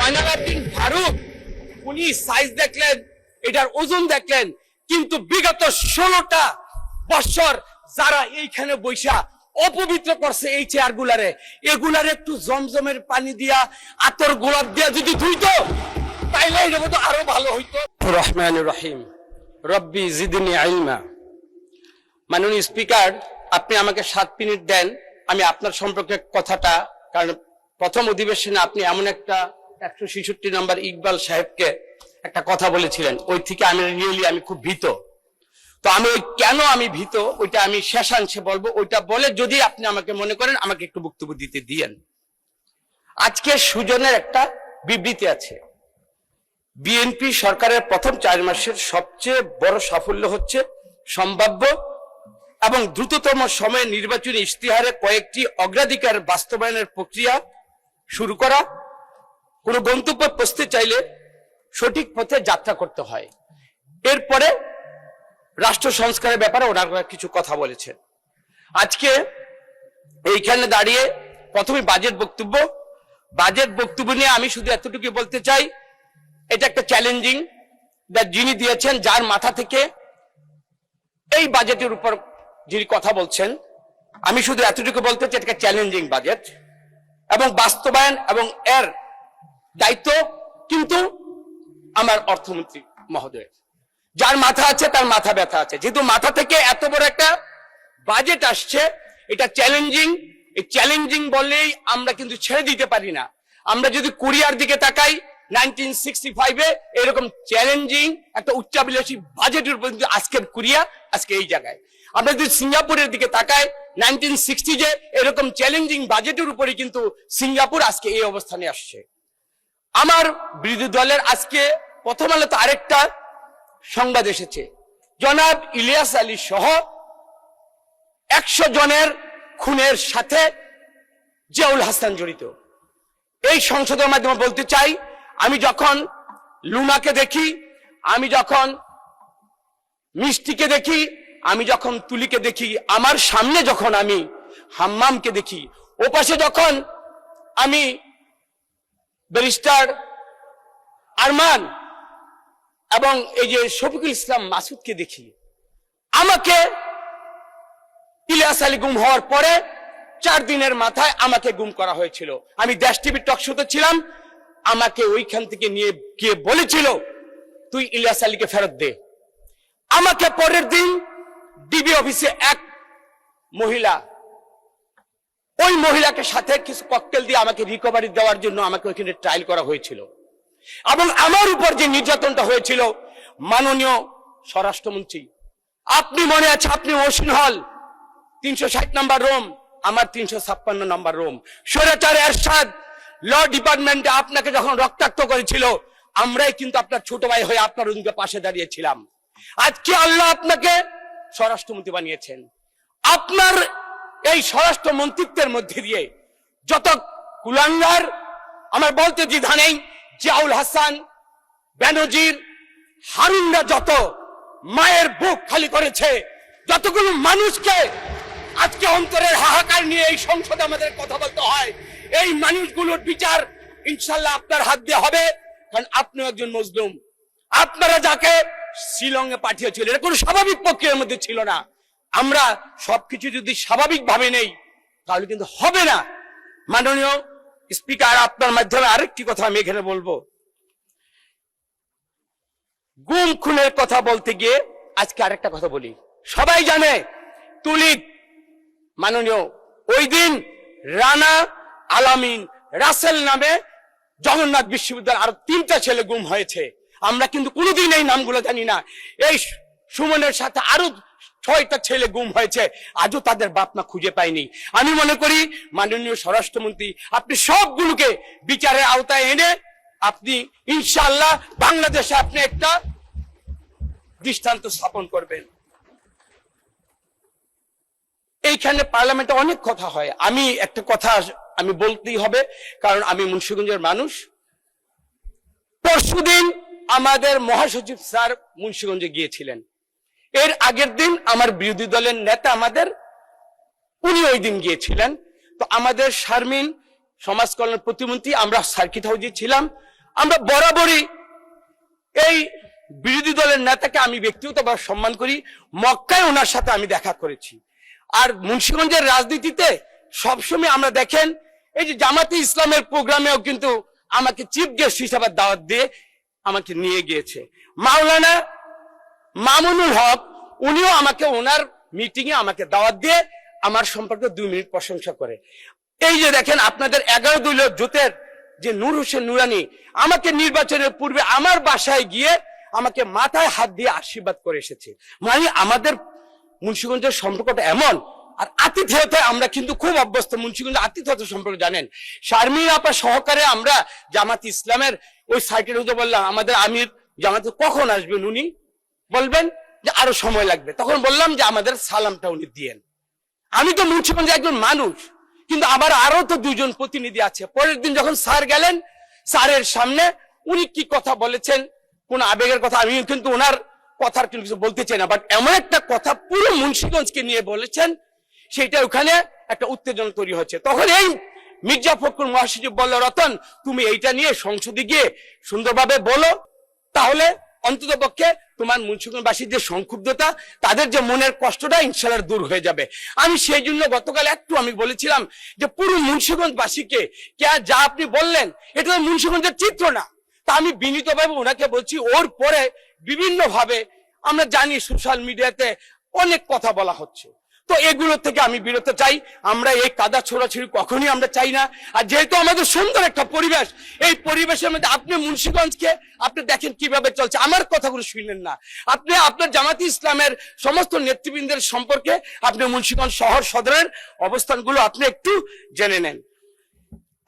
জয়নাল আবদিন ফারুক উনি সাইজ দেখলেন, এটার ওজন দেখলেন, কিন্তু বিগত 16টা বছর যারা এইখানে বৈশা অপবিত্র করছে এই চেয়ার গুলারে, এগুলারে একটু জমজমের পানি দিয়া আতর গোলাপ দিয়া যদি ধুইতো তাইলে এটা তো আরো ভালো হইতো। রহমানুর রহিম, রব্বি জিদনি ইলমা। মাননীয় স্পিকার, আপনি আমাকে 7 মিনিট দেন, আমি আপনার সম্পর্কে কথাটা, কারণ প্রথম অধিবেশনে আপনি এমন একটা 166 নম্বর ইকবাল সাহেবকে একটা কথা বলেছিলেন, ওই থেকে আমি খুব ভীত। তো আমি ওই কেন আমি ভীত ওইটা আমি শেষাংশে বলবো, ওইটা বলে যদি আপনি আমাকে মনে করেন আমাকে একটু বক্তব্য দিতে দিয়েন। আজকে সুজনের একটা বিবৃতি আছে, বিএনপি সরকারের প্রথম 4 মাসের সবচেয়ে বড় সাফল্য হচ্ছে সম্ভাব্য এবং দ্রুততম সময়ে নির্বাচনী ইশতেহারে কয়েকটি অগ্রাধিকার বাস্তবায়নের প্রক্রিয়া শুরু করা। কোন গন্তব্য পৌঁছতে চাইলে সঠিক পথে যাত্রা করতে হয়। এরপরে রাষ্ট্র সংস্কারের ব্যাপারে ওনারা কিছু কথা বলেছেন। আজকে এইখানে দাঁড়িয়ে প্রথমে বাজেট বক্তব্য নিয়ে আমি শুধু এতটুকু বলতে চাই, এটা একটা চ্যালেঞ্জিং যিনি দিয়েছেন, যার মাথা থেকে এই বাজেটের উপর যিনি কথা বলছেন, আমি শুধু এতটুকু বলতে চাই এটা চ্যালেঞ্জিং বাজেট এবং বাস্তবায়ন এবং এর দায়িত্ব কিন্তু আমার অর্থমন্ত্রী মহোদয়, যার মাথা আছে তার মাথা ব্যথা আছে। যেহেতু মাথা থেকে এত বড় একটা বাজেট আসছে, এটা চ্যালেঞ্জিং। এই চ্যালেঞ্জিং বললেই আমরা কিন্তু ছেড়ে দিতে পারি না। আমরা যদি কোরিয়ার দিকে তাকাই, 1965-এ এরকম চ্যালেঞ্জিং একটা উচ্চাভিলাষী বাজেটের উপর কিন্তু আজকের কোরিয়া আজকে এই জায়গায়। আমরা যদি সিঙ্গাপুরের দিকে তাকাই, 1960-এ এরকম চ্যালেঞ্জিং বাজেটের উপরে কিন্তু সিঙ্গাপুর আজকে এই অবস্থানে আসছে। আমার বিরোধী দলের আজকে প্রথম আলোতে আরেকটা সংবাদ এসেছে, জনাব ইলিয়াস আলী সহ 100 জনের খুনের সাথে জিয়াউল হাসান জড়িত। এই সংসদের মাধ্যমে বলতে চাই, আমি যখন লুনাকে দেখি, আমি যখন মিষ্টিকে দেখি, আমি যখন তুলিকে দেখি, আমার সামনে যখন আমি হাম্মামকে দেখি, ওপাশে যখন আমি ব্যারিস্টার আরমান এবং এই যে শফিকুল ইসলাম মাসুদকে দেখি, আমাকে ইলিয়াস আলী গুম হওয়ার পরে 4 দিনের মাথায় আমাকে গুম করা হয়েছিল। আমি দেশ টিভির টক শোতে ছিলাম, আমাকে ওইখান থেকে নিয়ে গিয়ে বলেছিল তুই ইলিয়াস আলীকে ফেরত দে। আমাকে পরের দিন ডিবি অফিসে এক মহিলা, ওই মহিলাকে সাথে কিছু ককটেল দিয়ে আমাকে রিকভারি দেওয়ার জন্য আমাকে ওইখানে ট্রায়াল করা হয়েছিল। এবং আমার উপর যে নির্যাতনটা হয়েছিল, মাননীয় স্বরাষ্ট্রমন্ত্রী, আপনি মনে আছে, আপনি ওসিন হল 360 নম্বর রুম, আমার 356 নম্বর রুম। স্বৈরাচার এরশাদ ল ডিপার্টমেন্টে আপনাকে যখন রক্তাক্ত করেছিল, আমরাই কিন্তু আপনার ছোট ভাই হয়ে আপনার রুমকে পাশে দাঁড়িয়েছিলাম। আজকে আল্লাহ আপনাকে স্বরাষ্ট্রমন্ত্রী বানিয়েছেন। আপনার এই স্বরাষ্ট্র মন্ত্রিত্বের মধ্যে দিয়ে যত কুলাঙ্গার, আমার বলতে দ্বিধা নেই, জিয়াউল হাসান, বেনজির, হারুনরা যত মায়ের বুক খালি করেছে, যতগুলো মানুষকে আজকে অন্তরের হাহাকার নিয়ে এই সংসদে আমাদের কথা বলতে হয়, এই মানুষগুলোর বিচার ইনশাল্লাহ আপনার হাত দিয়ে হবে। কারণ আপনিও একজন মজলুম। আপনারা যাকে শিলংয়ে পাঠিয়েছিলেন, এটা কোনো স্বাভাবিক প্রক্রিয়ার মধ্যে ছিল না। আমরা সবকিছু যদি স্বাভাবিক ভাবে নেই তাহলে কিন্তু হবে না। মাননীয় স্পিকার, আপনার মাধ্যমে আরেকটি কথা আমি এখানে বলবো। গুম খুনের কথা বলতে গিয়ে আজকে আরেকটা কথা বলি। সবাই জানে তুলিক, মাননীয়, ওই দিন রানা, আলামিন, রাসেল নামে জগন্নাথ বিশ্ববিদ্যালয়ের আরো 3টা ছেলে গুম হয়েছে। আমরা কিন্তু কোনোদিন এই নামগুলো জানি না। এই সুমনের সাথে আরো 6টা ছেলে গুম হয়েছে, আজও তাদের বাপ মা খুঁজে পায়নি। আমি মনে করি মাননীয় স্বরাষ্ট্রমন্ত্রী, আপনি সবগুলোকে বিচারের আওতায় এনে আপনি ইনশাআল্লাহ বাংলাদেশে আপনি একটা দৃষ্টান্ত স্থাপন করবেন। এইখানে পার্লামেন্টে অনেক কথা হয়, আমি একটা কথা আমি বলতেই হবে, কারণ আমি মুন্সিগঞ্জের মানুষ। পরশুদিন আমাদের মহাসচিব স্যার মুন্সিগঞ্জে গিয়েছিলেন। এর আগের দিন আমার বিরোধী দলের নেতা উনি ওই দিন গিয়েছিলেন। তো আমাদের শারমিন, সমাজ কল্যাণ প্রতিমন্ত্রী, আমরা সার্কিট হাউসে ছিলাম। আমরা বরাবরই এই বিরোধী দলের নেতাকে আমি ব্যক্তিগতভাবে সম্মান করি। মক্কায় ওনার সাথে আমি দেখা করেছি। আর মুন্সিগঞ্জের রাজনীতিতে সবসময় আমরা দেখেন এই যে জামাতে ইসলামের প্রোগ্রামেও কিন্তু আমাকে চিফ গেস্ট হিসাবে দাওয়াত দিয়ে আমাকে নিয়ে গিয়েছে। মাওলানা মামুনুল হক উনিও আমাকে ওনার মিটিং এ আমাকে দাওয়াত দিয়ে আমার সম্পর্কে 2 মিনিট প্রশংসা করে। এই যে দেখেন আপনাদের 11 দলীয় জোটের যে নূর হোসেন নুরানি আমাকে নির্বাচনের পূর্বে আমার বাসায় গিয়ে আমাকে মাথায় হাত দিয়ে আশীর্বাদ করে এসেছে। মানে আমাদের মুন্সিগঞ্জের সম্পর্কটা এমন। আর আতিথেয়তায় আমরা কিন্তু খুব অভ্যস্ত। মুন্সিগঞ্জের আতিথেয়তা সম্পর্কে জানেন, শারমিন আপা সহকারে আমরা জামাত ইসলামের ওই সাইটের হতে বললাম আমাদের আমির জামাতে কখন আসবেন, উনি বলবেন যে আরো সময় লাগবে। তখন বললাম যে আমাদের সালামটা উনি দিয়েন। আমি তো মুন্সিগঞ্জে একজন মানুষ, কিন্তু আবার আরো তো 2 জন প্রতিনিধি আছে। পরের দিন যখন স্যার গেলেন, স্যারের সামনে উনি কি কথা বলেছেন, কোন আবেগের কথা, আমি কিন্তু ওনার কথার কিছু বলতে চাই না, বাট এমন একটা কথা পুরো মুন্সিগঞ্জকে নিয়ে বলেছেন, সেটা ওখানে একটা উত্তেজনা তৈরি হচ্ছে। তখন এই মির্জা ফখরুল মহাসচিব বলল, রতন তুমি এইটা নিয়ে সংসদে গিয়ে সুন্দরভাবে বলো, তাহলে অন্তত পক্ষে তোমার মুন্সিগঞ্জবাসীর যে সংক্ষুব্ধতা, তাদের যে মনের কষ্টটা ইনশাআল্লাহ দূর হয়ে যাবে। আমি সেই জন্য গতকাল আমি বলেছিলাম যে পুরো মুন্সিগঞ্জবাসীকে যা আপনি বললেন এটা মুন্সিগঞ্জের চিত্র না। তা আমি বিনীতভাবে ওনাকে বলছি, ওর পরে বিভিন্ন ভাবে আমরা জানি সোশ্যাল মিডিয়াতে অনেক কথা বলা হচ্ছে, তো এগুলো থেকে আমি বিরত চাই। আমরা এই কাদা ছোড়াছুড়ি কখনই আমরা চাই না। আর যেহেতু আমাদের সুন্দর একটা পরিবেশ, এই পরিবেশের মধ্যে আপনি মুন্সিগঞ্জকে আপনি দেখেন কিভাবে চলছে, আমার কথাগুলো শুনলেন না। আপনি আপনার জামাতি ইসলামের সমস্ত নেতৃবৃন্দের সম্পর্কে আপনি মুন্সিগঞ্জ শহর সদরের অবস্থানগুলো আপনি একটু জেনে নেন।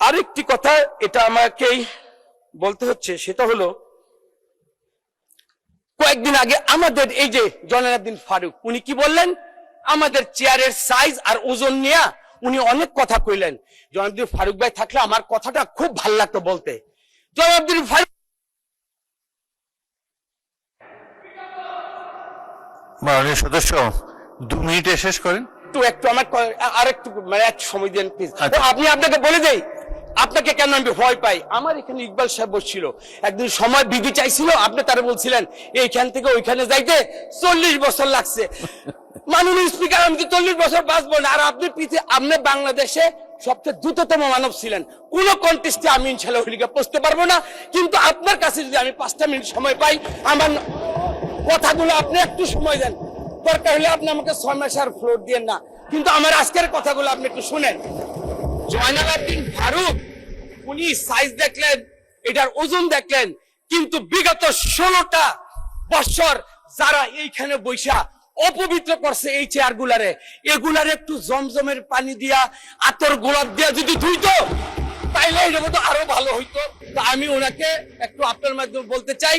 আরেকটি কথা এটা আমাকেই বলতে হচ্ছে, সেটা হলো কয়েকদিন আগে আমাদের এই যে জয়নাল ফারুক উনি কি বললেন, আমাদের চেয়ারের সাইজ আর ওজন নিয়ে উনি অনেক কথা কইলেন। জয়নাল ফারুক ভাই থাকলে আমার কথাটা খুব ভালো লাগতো বলতে। জয়নাল ফারুক মাননীয় সদস্য 2 মিনিটে শেষ করেন। একটু আমার আরেকটু এক সময় দেন প্লিজ। আপনি আপনাকে বলে দেই আপনাকে কেন আমি ভয় পাই। আমার এখানে ইকবাল সাহেব বসছিল, একদিন সময় বিধি চাইছিল, আপনি তারা বলছিলেন এইখান থেকে ওইখানে যাইতে 40 বছর লাগছে। মাননীয় স্পিকার আমি তো 40 বছর বাঁচবো না। আর আপনি আপনি বাংলাদেশে সবচেয়ে দ্রুততম মানব ছিলেন, কোন কন্টেস্টে আমি ইনশাআল্লাহ লিগে পৌঁছতে পারবো না, কিন্তু আপনার কাছে যদি আমি 5টা মিনিট সময় পাই, আমার কথাগুলো আপনি একটু সময় দেন, দরকার হলে আপনি আমাকে 6 মাস আর ফ্লোর দিয়েন না, কিন্তু আমার আজকের কথাগুলো আপনি একটু শুনেন। জয়নাল আবদিন ফারুক উনি সাইজ দেখলেন, এটার ওজন দেখলেন, কিন্তু বিগত 16টা বছর যারা এইখানে বৈশা অপবিত্র করছে এই চেয়ারগুলারে, এগুলারে একটু জমজমের পানি দিয়া আতর গোলাপ দিয়া যদি ধুইতো তাইলে এটা তো আরো ভালো হইতো। তো আমি ওনাকে একটু আপনার মাধ্যমে বলতে চাই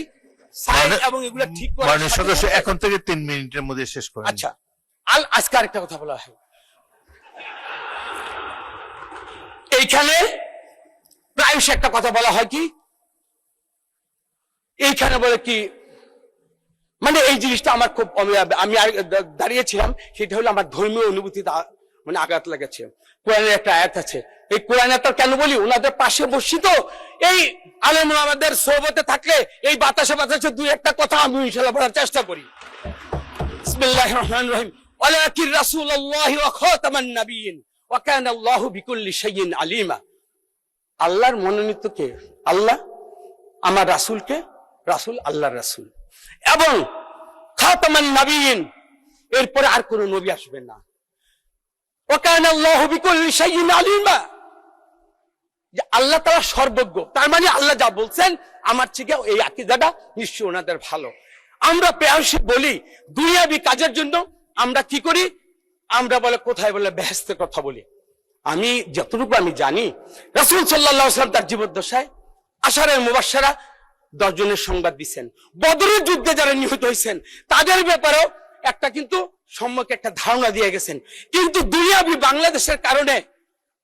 সাইজ এবং এগুলা ঠিক করে মাননীয় সদস্য এখন থেকে 3 মিনিটের মধ্যে শেষ করেন। আচ্ছা, আজকে আরেকটা কথা বলা হয়, এইখানে প্রায়শ একটা কথা বলা হয় কি, এইখানে বলে কি, মানে এই জিনিসটা আমার খুব আমি দাঁড়িয়েছিলাম, সেটা হলো আমার ধর্মীয় অনুভূতি মানে আঘাত লেগেছে। কোরআনের একটা আয়াত আছে, এই কোরআন আয়াত কেন বলি, ওনাদের পাশে বসি তো, এই আলেম আমাদের সোহবতে থাকলে এই বাতাসে বাতাসে 2-1টা কথা আমি ইনশাআল্লাহ বলার চেষ্টা করি। বিসমিল্লাহির রহমানির রহিম, ওয়ালাকির রাসূলুল্লাহি ওয়া খাতামান নাবিয়্যিন ওয়া কানা আল্লাহু বিকুল্লি শাইইন আলিমা। আল্লাহর মনোনীত কে? আল্লাহ। আমার রাসূলকে? রাসূল আল্লাহর রাসূল, এবং খাতামান নাবিয়্যিন, এরপরে আর কোন নবী আসবেন না। ওয়া কানা আল্লাহু বিকুল্লি শাইইন আলিমা, যে আল্লাহ তাআলা সর্বজ্ঞ, তার মানে আল্লাহ যা বলছেন আমার থেকে এই আকীদাটা নিশ্চয়ই ওনাদের ভালো। আমরা প্রায়শই বলি দুনিয়াবি কাজের জন্য আমরা কি করি, আমরা বলে কোথায় বলে বেহেশতের কথা বলি। আমি যতটুকু আমি জানি, রাসূল সাল্লাল্লাহু আলাইহি ওয়াসাল্লাম তার জীবদ্দশায় আশারে মুবাশশারা 10 জনের সংবাদ দিচ্ছেন, বদরের যুদ্ধে যারা নিহত হয়েছেন তাদের ব্যাপারেও একটা কিন্তু সম্যক একটা ধারণা দিয়ে গেছেন। কিন্তু দুনিয়াবি বাংলাদেশের কারণে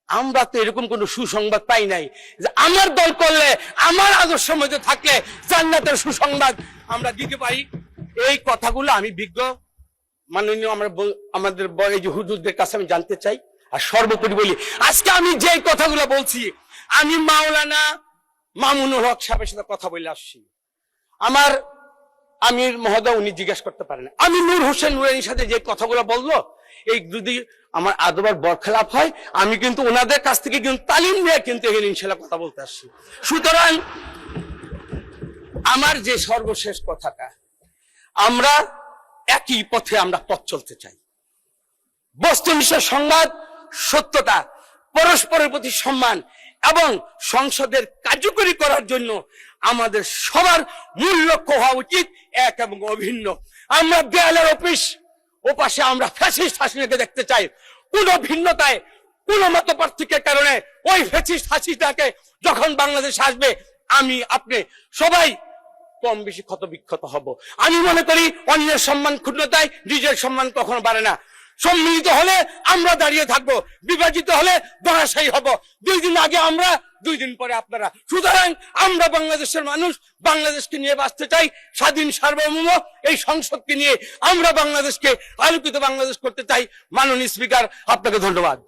আমরা তো এরকম কোন সুসংবাদ পাই নাই যে আমার দল করলে, আমার আদর্শ মধ্যে থাকলে জান্নাতের সুসংবাদ আমরা দিতে পারি। এই কথাগুলো আমি বিজ্ঞ মাননীয় আমাদের এই যে হুজুরদের কাছে আমি জানতে চাই। আর সর্বোপরি বলি, আজকে আমি যে কথাগুলো বলছি, আমি মাওলানা মামুনুল হক সাহেবের সাথে কথা বলে আসছি। আমার আমির মহোদয় উনি জিজ্ঞেস করতে পারেন, আমি নূর হোসেন নুরানির সাথে যে কথাগুলো বললো, এই যদি আমার আদবার বরখেলাপ হয়, আমি কিন্তু ওনাদের কাছ থেকে কিন্তু তালিম নিয়ে কিন্তু এখানে ইনশাল্লাহ কথা বলতে আসছি। সুতরাং আমার যে সর্বশেষ কথাটা, আমরা একই পথে আমরা পথ চলতে চাই। বস্তুনিষ্ঠ সংবাদ, সত্যতা, পরস্পরের প্রতি সম্মান এবং সংসদের কার্যকরী করার জন্য আমাদের সবার মূল লক্ষ্য হওয়া উচিত এক এবং অভিন্ন। আমরা দেয়ালের অফিস ও পাশে আমরা ফ্যাসিস্ট হাসিনাকে দেখতে চাই। কোন ভিন্নতায়, কোন মত পার্থক্যের কারণে ওই ফ্যাসিস্ট হাসিনাকে যখন বাংলাদেশ আসবে, আমি আপনি সবাই কম বেশি ক্ষত বিক্ষত হব। আমি মনে করি অন্যের সম্মান ক্ষুণ্ণতায় নিজের সম্মান কখনো বাড়ে না। সম্মিলিত হলে আমরা দাঁড়িয়ে থাকবো, বিভাজিত হলে ধরাশায়ী হব। 2 দিন আগে আমরা, 2 দিন পরে আপনারা। সুতরাং আমরা বাংলাদেশের মানুষ, বাংলাদেশকে নিয়ে বাঁচতে চাই, স্বাধীন সার্বভৌম এই সংসদকে নিয়ে আমরা বাংলাদেশকে আলোকিত বাংলাদেশ করতে চাই। মাননীয় স্পিকার, আপনাকে ধন্যবাদ।